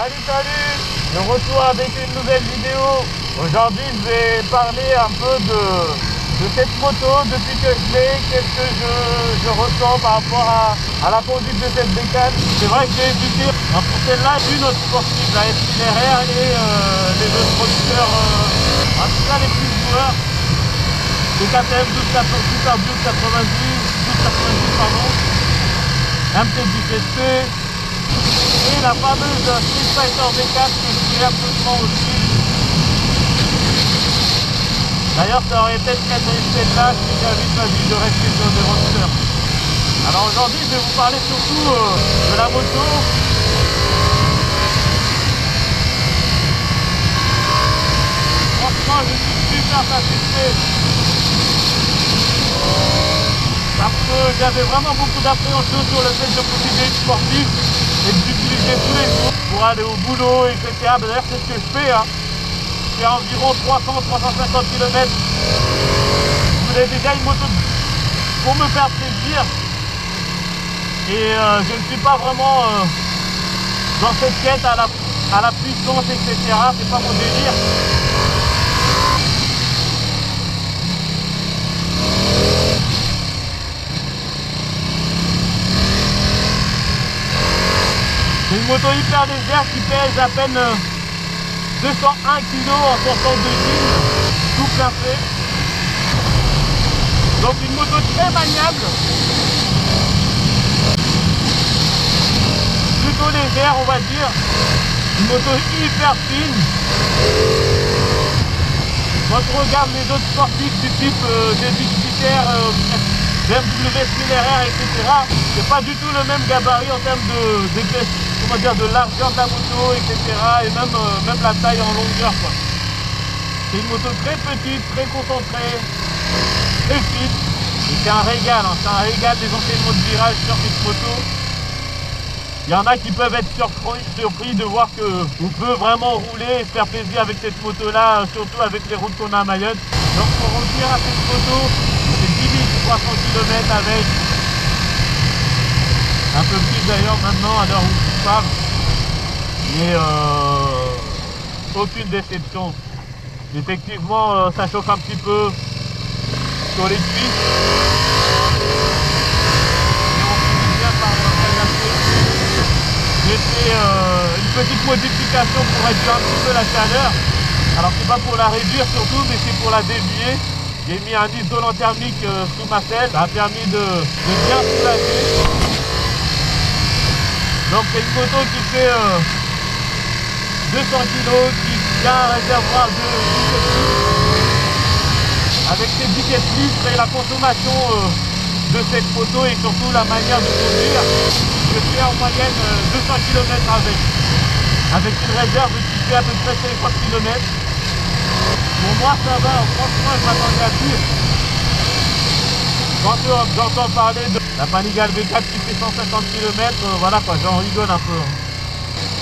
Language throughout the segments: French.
Salut, de retour avec une nouvelle vidéo. Aujourd'hui je vais parler un peu de cette moto depuis que je l'ai, qu'est-ce que je ressens par rapport à la conduite de cette bécane. C'est vrai que j'ai hésité pour celle-là, une autre sportive, la SLRR et les autres producteurs, en tout cas les plus joueurs, les KTM 1290, 1290 pardon, MT-17P. Et la fameuse Street Fighter V4 que je voulais absolument aussi. D'ailleurs ça aurait peut-être été là si j'avais choisi de rester sur des roadsters. Alors aujourd'hui je vais vous parler surtout de la moto. Franchement je suis super satisfait. Parce que j'avais vraiment beaucoup d'appréhension sur le fait de posséder une sportive et d'utiliser tous les jours pour aller au boulot, etc. D'ailleurs c'est ce que je fais, hein. Je fais environ 300-350 km. Je voulais déjà une moto pour me faire plaisir. Et je ne suis pas vraiment dans cette quête à la puissance, etc. C'est pas mon délire. C'est une moto hyper légère qui pèse à peine 201 kg en sortant de gym, tout plein fait. Donc une moto très maniable, plutôt légère on va dire, une moto hyper fine. Quand je regarde les autres sportifs du type des Big Fitter, BMW SLRR, etc., c'est pas du tout le même gabarit en termes de largeur de la moto, etc. et même la taille en longueur, quoi. C'est une moto très petite, très concentrée, très fine. Et c'est un régal, hein. C'est un régal des enchaînements de virages sur cette moto. Il y en a qui peuvent être surpris de voir qu'on peut vraiment rouler et se faire plaisir avec cette moto-là, surtout avec les routes qu'on a à Mayotte. Donc pour revenir à cette moto, c'est 10 300 km avec, un peu plus d'ailleurs maintenant à l'heure où je parle, mais aucune déception. Effectivement ça chauffe un petit peu sur les cuisses. J'ai fait une petite modification pour réduire un petit peu la chaleur. Alors c'est pas pour la réduire surtout, mais c'est pour la dévier. J'ai mis un isolant thermique sous ma selle, ça a permis de bien soulager. Donc c'est une moto qui fait 200 kg, qui a un réservoir de 17 litres. Avec ces 17 litres et la consommation de cette moto et surtout la manière de conduire, je fais en moyenne 200 km avec une réserve qui fait à peu près 50 km. Pour moi ça va, franchement je m'attendais à pire. Quand j'entends parler de la Panigale V4 qui fait 150 km, voilà quoi, j'en rigole un peu.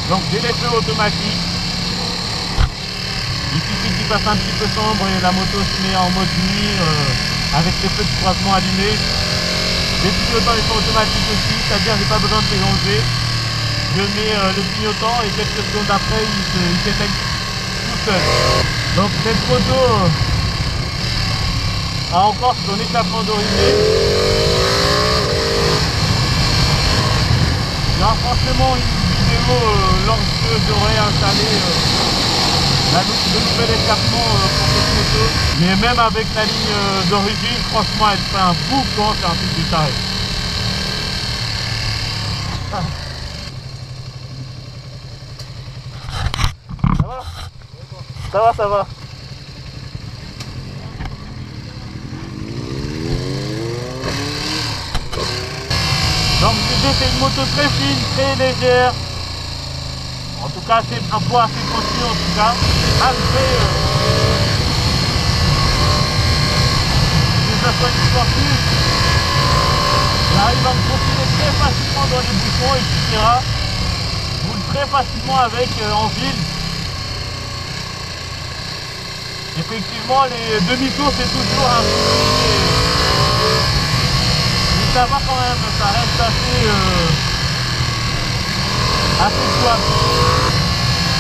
Donc j'ai les feux automatiques. Il suffit qu'il fasse un petit peu sombre et la moto se met en mode nuit avec ses feux de croisement allumés. Les clignotants ils sont automatiques aussi, c'est-à-dire j'ai pas besoin de les enlever. Je mets le clignotant et quelques secondes après il s'éteint tout seul. Donc cette moto a encore son échappement d'origine. Il y aura forcément une vidéo lorsque j'aurai installé le nouvel échappement pour cette moto. Mais même avec la ligne d'origine, franchement elle fait un boucan, c'est un truc du taré. Ça va? Ça va, ça va. Donc c'est une moto très fine, très légère. En tout cas c'est un poids assez conçu en tout cas. Malgré que ça soit une sportive, j'arrive à me profiler très facilement dans les bouchons, etc. Je roule très facilement avec en ville. Effectivement les demi-tours c'est toujours un souci. Ça va quand même, ça reste assez jouable.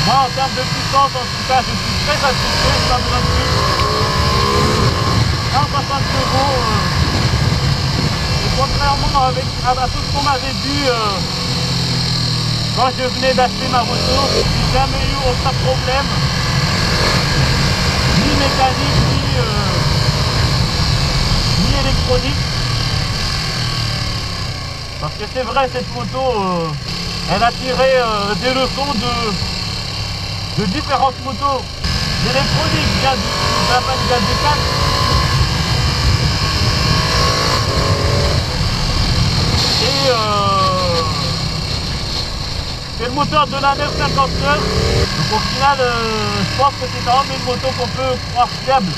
Moi, en termes de puissance, en tout cas, je suis très satisfait, pas besoin de plus. 160 chevaux, et contrairement à tout ce qu'on m'avait dit quand je venais d'acheter ma moto, j'ai jamais eu aucun problème, ni mécanique, ni électronique. Parce que c'est vrai, cette moto, elle a tiré des leçons de différentes motos. L'électronique vient de la Panigale D4. Et c'est le moteur de la 959. Donc au final, je pense que c'est quand même une moto qu'on peut croire fiable.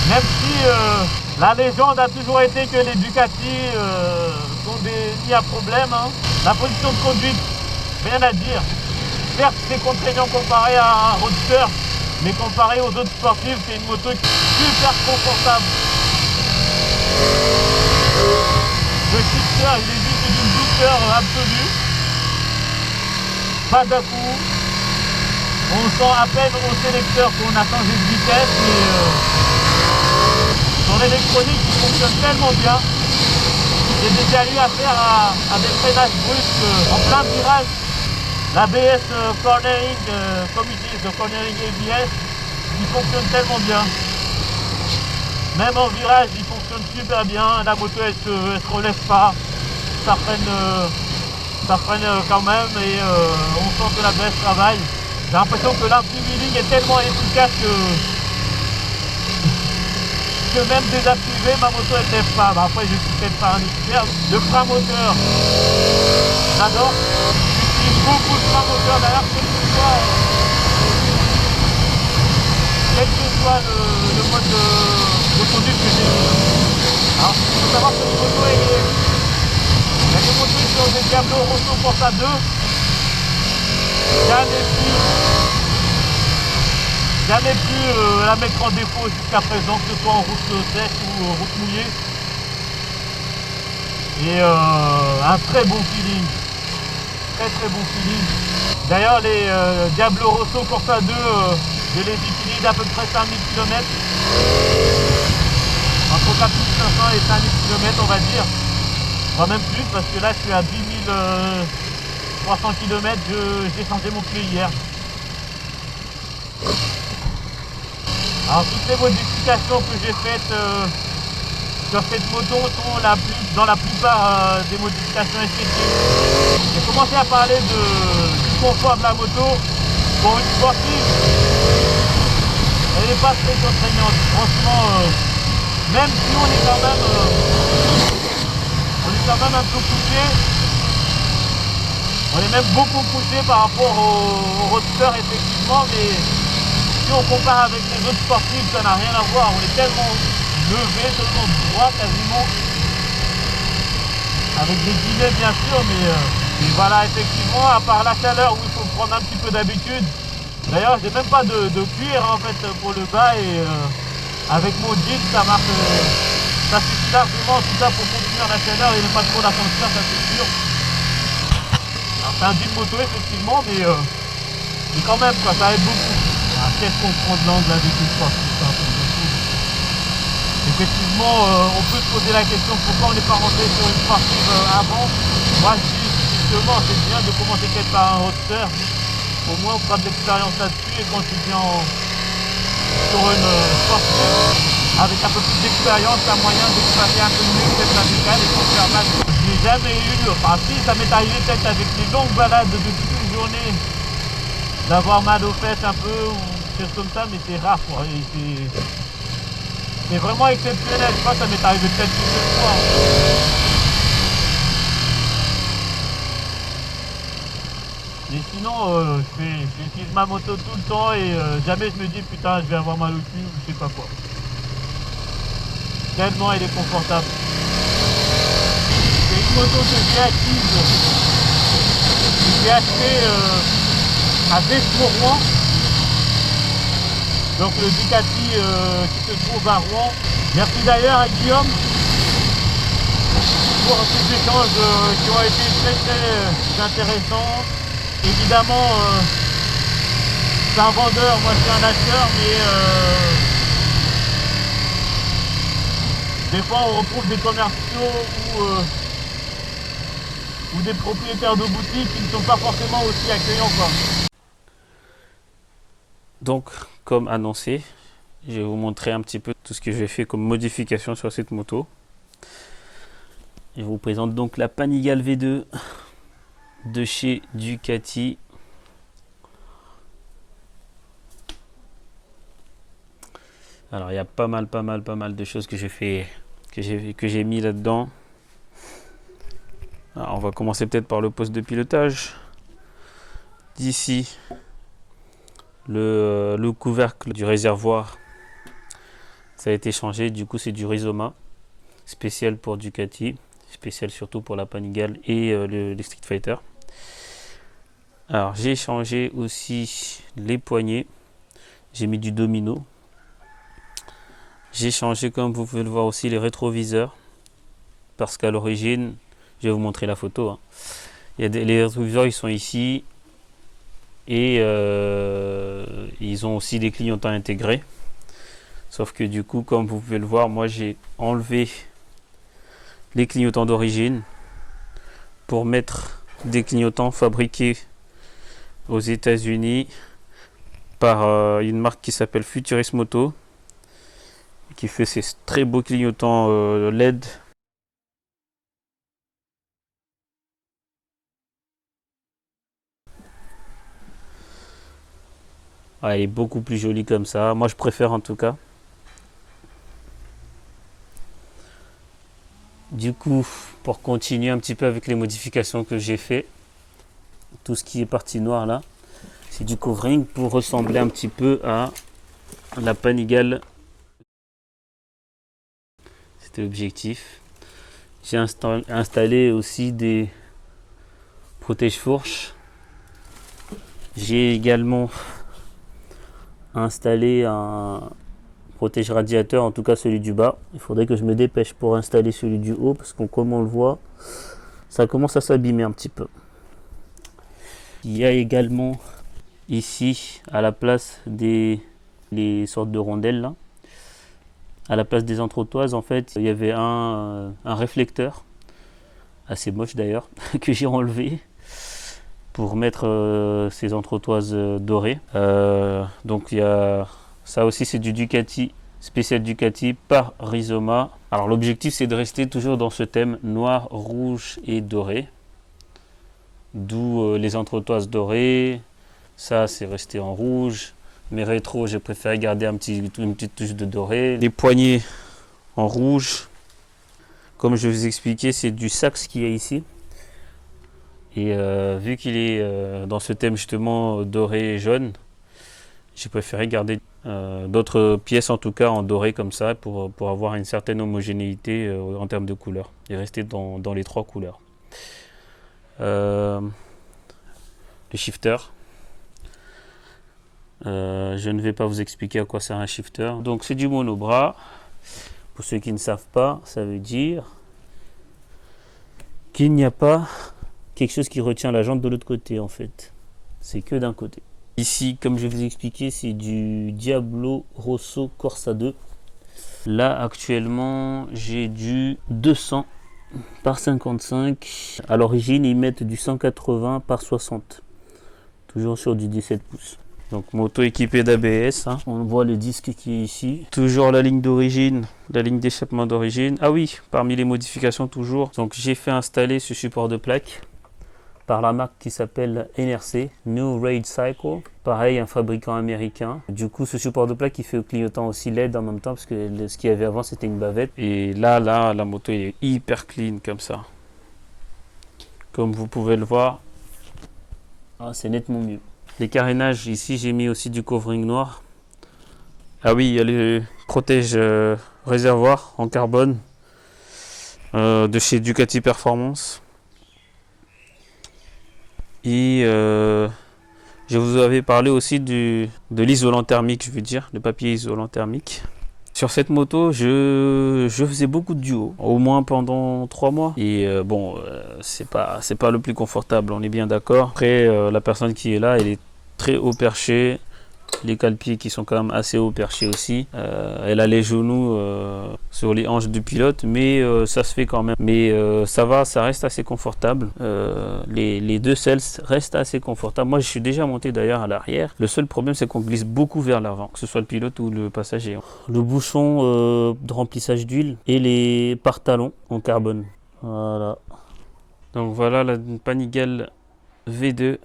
Même si la légende a toujours été que les Ducati sont des nids à problème. Hein. La position de conduite, rien à dire. Certes, c'est contraignant comparé à un roadster, mais comparé aux autres sportifs, c'est une moto super confortable. Le shifter, il est juste d'une douceur absolue. Pas d'à-coups. On sent à peine au sélecteur qu'on a changé de vitesse, mais son électronique qui fonctionne tellement bien. J'ai déjà eu affaire à des freinages brusques en plein virage. L'ABS cornering, comme ils disent, le cornering ABS, il fonctionne tellement bien. Même en virage, il fonctionne super bien. La moto, elle se relève pas. Ça freine quand même et on sent que l'ABS travaille. J'ai l'impression que l'anti-wheeling est tellement efficace que même désactivé, ma moto elle ne lève pas. Bah, après, je suis peut-être pas un expert. Le frein moteur, j'adore. J'utilise beaucoup de frein moteur d'ailleurs, quel que soit le mode de conduite que j'ai. Alors, il faut savoir que cette moto, il y a des motos qui ont des Diablo Rosso Corsa 2. Jamais pu la mettre en défaut jusqu'à présent, que ce soit en route sèche ou route mouillée. Et un très bon feeling. Très bon feeling. D'ailleurs les Diablo Rosso Corsa 2, je les utilise à peu près 5000 km. Entre 4500 et 5000 km on va dire. Voire même plus parce que là je suis à 10 300 km, j'ai changé mon pneu hier. Alors toutes les modifications que j'ai faites sur cette moto sont dans la plupart des modifications esthétiques. J'ai commencé à parler du confort de la moto. Pour une sportive, elle n'est pas très contraignante. Franchement, même si on est quand même un peu couché, on est même beaucoup couché par rapport au roadster effectivement, mais si on compare avec les autres sportifs, ça n'a rien à voir. On est tellement levé, tellement droit quasiment, avec des guillemets bien sûr, mais voilà, effectivement, à part la chaleur où il faut prendre un petit peu d'habitude. D'ailleurs, j'ai même pas de cuir en fait pour le bas et avec mon jean, ça marche, ça suffit largement tout ça pour contenir la chaleur et ne pas trop la sentir, ça c'est sûr. Alors c'est un jean moto effectivement, mais quand même quoi, ça aide beaucoup. Qu'est-ce qu'on prend de l'angle avec une sportive, effectivement, on peut se poser la question pourquoi on n'est pas rentré sur une sportive avant. Moi je dis justement c'est bien de commencer peut-être par un roadster. Au moins on prend de l'expérience là-dessus et quand tu viens sur une sportive avec un peu plus d'expérience, tu as moyen d'exploiter un peu mieux peut-être la mécanique et de faire mal. Je n'ai jamais eu, enfin si ça m'est arrivé peut-être avec les longues balades de toute une journée d'avoir mal aux fesses un peu ou quelque chose comme ça, mais c'est rare quoi. C'est vraiment exceptionnel, je crois que ça m'est arrivé peut-être une fois. Mais sinon, j'utilise ma moto tout le temps et jamais je me dis putain je vais avoir mal au cul ou je sais pas quoi. Tellement elle est confortable. C'est une moto que j'ai acquise, que j'ai achetée à Vesco-Rouen. Donc le Ducati qui se trouve à Rouen. Merci d'ailleurs à Guillaume pour ces échanges qui ont été très intéressants. Évidemment, c'est un vendeur, moi je suis un acheteur, mais des fois on retrouve des commerciaux ou des propriétaires de boutiques qui ne sont pas forcément aussi accueillants, quoi. Donc, comme annoncé, je vais vous montrer un petit peu tout ce que j'ai fait comme modification sur cette moto. Je vous présente donc la Panigale V2 de chez Ducati. Alors il y a pas mal de choses que j'ai fait, que j'ai mis là-dedans. Alors, on va commencer peut-être par le poste de pilotage. D'ici, le couvercle du réservoir, ça a été changé. Du coup, c'est du Rizoma, spécial pour Ducati, spécial surtout pour la Panigale et les Street Fighter. Alors, j'ai changé aussi les poignées. J'ai mis du domino. J'ai changé, comme vous pouvez le voir aussi, les rétroviseurs. Parce qu'à l'origine, je vais vous montrer la photo, hein. Les rétroviseurs, ils sont ici. Et ils ont aussi des clignotants intégrés. Sauf que du coup, comme vous pouvez le voir, moi j'ai enlevé les clignotants d'origine pour mettre des clignotants fabriqués aux États-Unis par une marque qui s'appelle Futurist Moto, qui fait ces très beaux clignotants LED. Ah, elle est beaucoup plus jolie comme ça. Moi je préfère en tout cas. Du coup, pour continuer un petit peu avec les modifications que j'ai fait, tout ce qui est partie noire là, c'est du covering pour ressembler un petit peu à la Panigale. C'était l'objectif. J'ai installé aussi des protège-fourches. J'ai également installé un protège radiateur, en tout cas celui du bas. Il faudrait que je me dépêche pour installer celui du haut parce que comme on le voit, ça commence à s'abîmer un petit peu. Il y a également ici, à la place des les sortes de rondelles là, à la place des entretoises, en fait, il y avait un réflecteur, assez moche d'ailleurs, que j'ai enlevé pour mettre ces entretoises dorées. Donc il y a ça aussi, c'est du Ducati, spécial Ducati par Rizoma. Alors l'objectif c'est de rester toujours dans ce thème noir, rouge et doré. D'où les entretoises dorées. Ça c'est resté en rouge. Mes rétros, j'ai préféré garder une petite touche de doré. Les poignées en rouge. Comme je vous expliquais, c'est du Sax qui est ici. Et vu qu'il est dans ce thème justement doré et jaune, j'ai préféré garder d'autres pièces en tout cas en doré comme ça pour avoir une certaine homogénéité en termes de couleurs et rester dans les trois couleurs. Le shifter. Je ne vais pas vous expliquer à quoi sert un shifter. Donc c'est du monobras. Pour ceux qui ne savent pas, ça veut dire qu'il n'y a pas quelque chose qui retient la jambe de l'autre côté en fait. C'est que d'un côté. Ici, comme je vous ai expliqué, c'est du Diablo Rosso Corsa 2. Là actuellement, j'ai du 200 par 55. À l'origine, ils mettent du 180 par 60. Toujours sur du 17 pouces. Donc moto équipée d'ABS, hein. On voit le disque qui est ici. Toujours la ligne d'origine, la ligne d'échappement d'origine. Ah oui, parmi les modifications toujours. Donc j'ai fait installer ce support de plaque par la marque qui s'appelle NRC, New Raid Cycle. Pareil, un fabricant américain. Du coup, ce support de plaque qui fait au clignotant aussi LED en même temps, parce que ce qu'il y avait avant, c'était une bavette. Et là, la moto est hyper clean comme ça. Comme vous pouvez le voir, c'est nettement mieux. Les carénages, ici, j'ai mis aussi du covering noir. Ah oui, il y a le protège réservoir en carbone de chez Ducati Performance. Et je vous avais parlé aussi de l'isolant thermique, je veux dire, le papier isolant thermique. Sur cette moto, je faisais beaucoup de duo, au moins pendant 3 mois. Et c'est pas le plus confortable, on est bien d'accord. Après, la personne qui est là, elle est très haut perché. Les cale-pieds qui sont quand même assez haut perchés aussi. Elle a les genoux sur les hanches du pilote, mais ça se fait quand même. Mais ça va, ça reste assez confortable. Les deux selles restent assez confortables. Moi, je suis déjà monté d'ailleurs à l'arrière. Le seul problème, c'est qu'on glisse beaucoup vers l'avant, que ce soit le pilote ou le passager. Le bouchon de remplissage d'huile et les pare-talons en carbone. Voilà. Donc voilà la Panigale V2.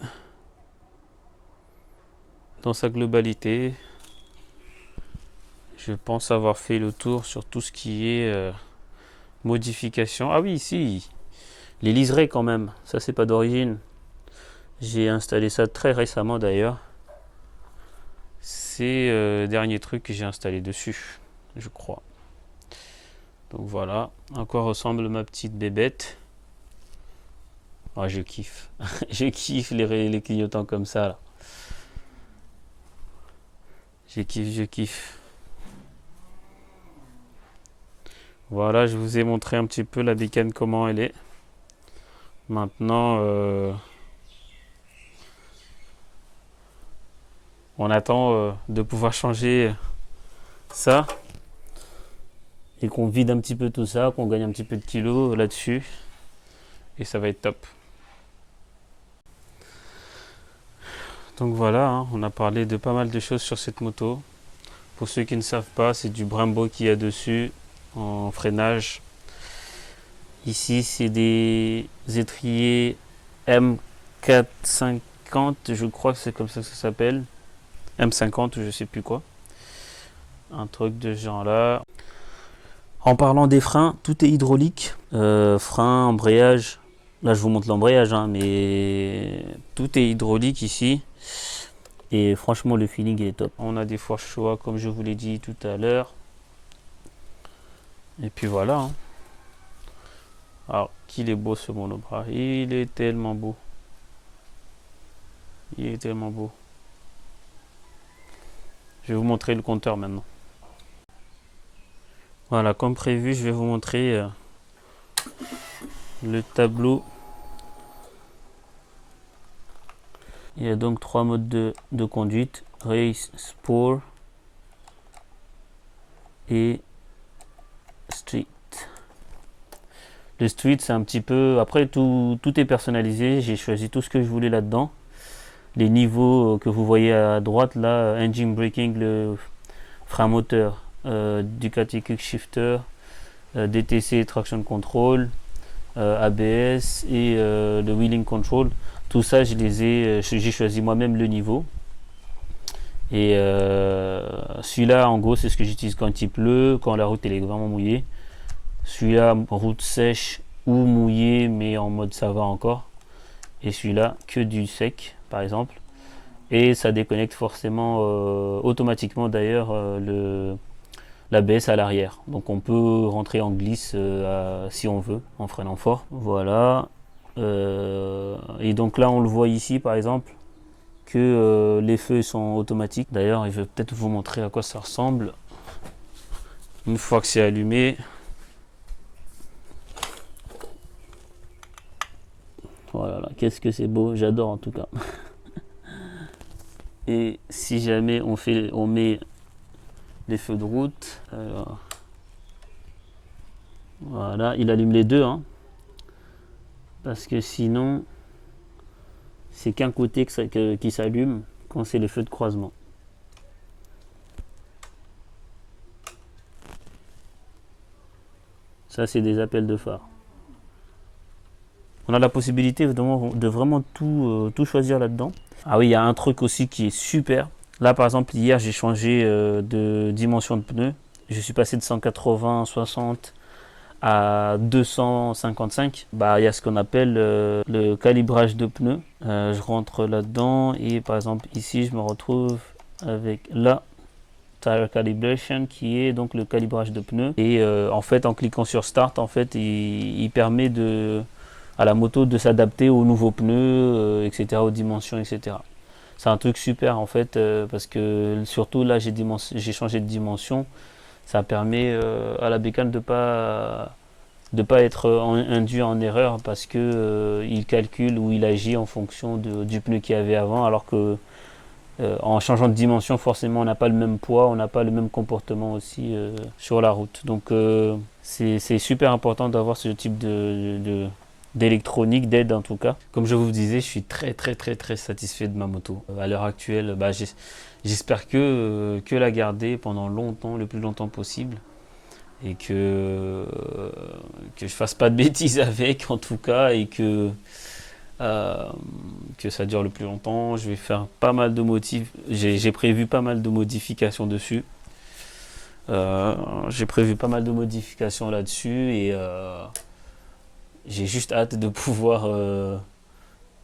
Dans sa globalité, je pense avoir fait le tour sur tout ce qui est modification. Ah oui, ici, les liserés quand même, ça c'est pas d'origine. J'ai installé ça très récemment d'ailleurs. C'est le dernier truc que j'ai installé dessus, je crois. Donc voilà, à quoi ressemble ma petite bébête. Ah, je kiffe. Je kiffe les clignotants comme ça là. Je kiffe. Voilà, je vous ai montré un petit peu la bécane, comment elle est. Maintenant, on attend de pouvoir changer ça. Et qu'on vide un petit peu tout ça, qu'on gagne un petit peu de kilos là-dessus. Et ça va être top. Donc voilà, hein, on a parlé de pas mal de choses sur cette moto. Pour ceux qui ne savent pas, c'est du Brembo qu'il y a dessus en freinage. Ici, c'est des étriers M450, je crois que c'est comme ça que ça s'appelle. M50 ou je sais plus quoi. Un truc de ce genre là. En parlant des freins, tout est hydraulique. Frein, embrayage. Là, je vous montre l'embrayage, hein, mais tout est hydraulique ici. Et franchement, le feeling est top. On a des fourches Showa, comme je vous l'ai dit tout à l'heure. Et puis voilà. Hein. Alors, qu'il est beau ce monobras. Il est tellement beau. Il est tellement beau. Je vais vous montrer le compteur maintenant. Voilà, comme prévu, je vais vous montrer le tableau. Il y a donc 3 modes de conduite. Race, Sport et Street. Le Street, c'est un petit peu... Après, tout est personnalisé. J'ai choisi tout ce que je voulais là-dedans. Les niveaux que vous voyez à droite, là, Engine Braking, le frein moteur, Ducati Quick Shifter, DTC Traction Control, ABS et le Wheeling Control. Tout ça, j'ai choisi moi-même le niveau. Et celui-là, en gros, c'est ce que j'utilise quand il pleut, quand la route elle est vraiment mouillée. Celui-là, route sèche ou mouillée, mais en mode ça va encore. Et celui-là, que du sec, par exemple. Et ça déconnecte forcément automatiquement d'ailleurs l'ABS à l'arrière. Donc on peut rentrer en glisse si on veut, en freinant fort. Voilà. Et donc là, on le voit ici, par exemple, que les feux sont automatiques. D'ailleurs, je vais peut-être vous montrer à quoi ça ressemble. Une fois que c'est allumé. Voilà, qu'est-ce que c'est beau, j'adore en tout cas. Et si jamais on met les feux de route, alors, voilà, il allume les deux, hein, parce que sinon c'est qu'un côté qui s'allume quand c'est les feux de croisement. Ça, c'est des appels de phare. On a la possibilité de vraiment tout choisir là-dedans. Ah oui, il y a un truc aussi qui est super. Là, par exemple, hier, j'ai changé de dimension de pneus. Je suis passé de 180/60 à 255. Bah, il y a ce qu'on appelle le calibrage de pneus. Je rentre là-dedans et par exemple, ici, je me retrouve avec la Tire Calibration qui est donc le calibrage de pneus. Et en fait, en cliquant sur Start, en fait, il permet à la moto de s'adapter aux nouveaux pneus, etc., aux dimensions, etc. C'est un truc super en fait, parce que surtout là j'ai changé de dimension Ça permet à la bécane de pas être induit en erreur parce que il calcule ou il agit en fonction du pneu qu'il y avait avant, alors que en changeant de dimension, forcément, on n'a pas le même poids, on n'a pas le même comportement aussi sur la route. Donc, c'est super important d'avoir ce type d'électronique, d'aide en tout cas. Comme je vous disais, je suis très satisfait de ma moto. À l'heure actuelle, j'espère que la garder pendant longtemps, le plus longtemps possible. Et que je fasse pas de bêtises avec, en tout cas, et que ça dure le plus longtemps. Je vais faire pas mal de j'ai prévu pas mal de modifications dessus. J'ai prévu pas mal de modifications là-dessus et j'ai juste hâte de pouvoir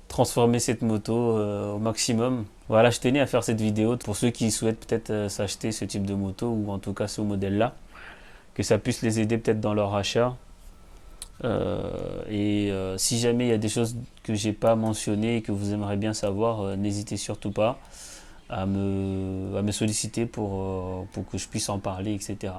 transformer cette moto au maximum. Voilà, je tenais à faire cette vidéo pour ceux qui souhaitent peut-être s'acheter ce type de moto, ou en tout cas ce modèle-là, que ça puisse les aider peut-être dans leur achat. Si jamais il y a des choses que j'ai pas mentionnées et que vous aimeriez bien savoir, n'hésitez surtout pas à me solliciter pour que je puisse en parler, etc.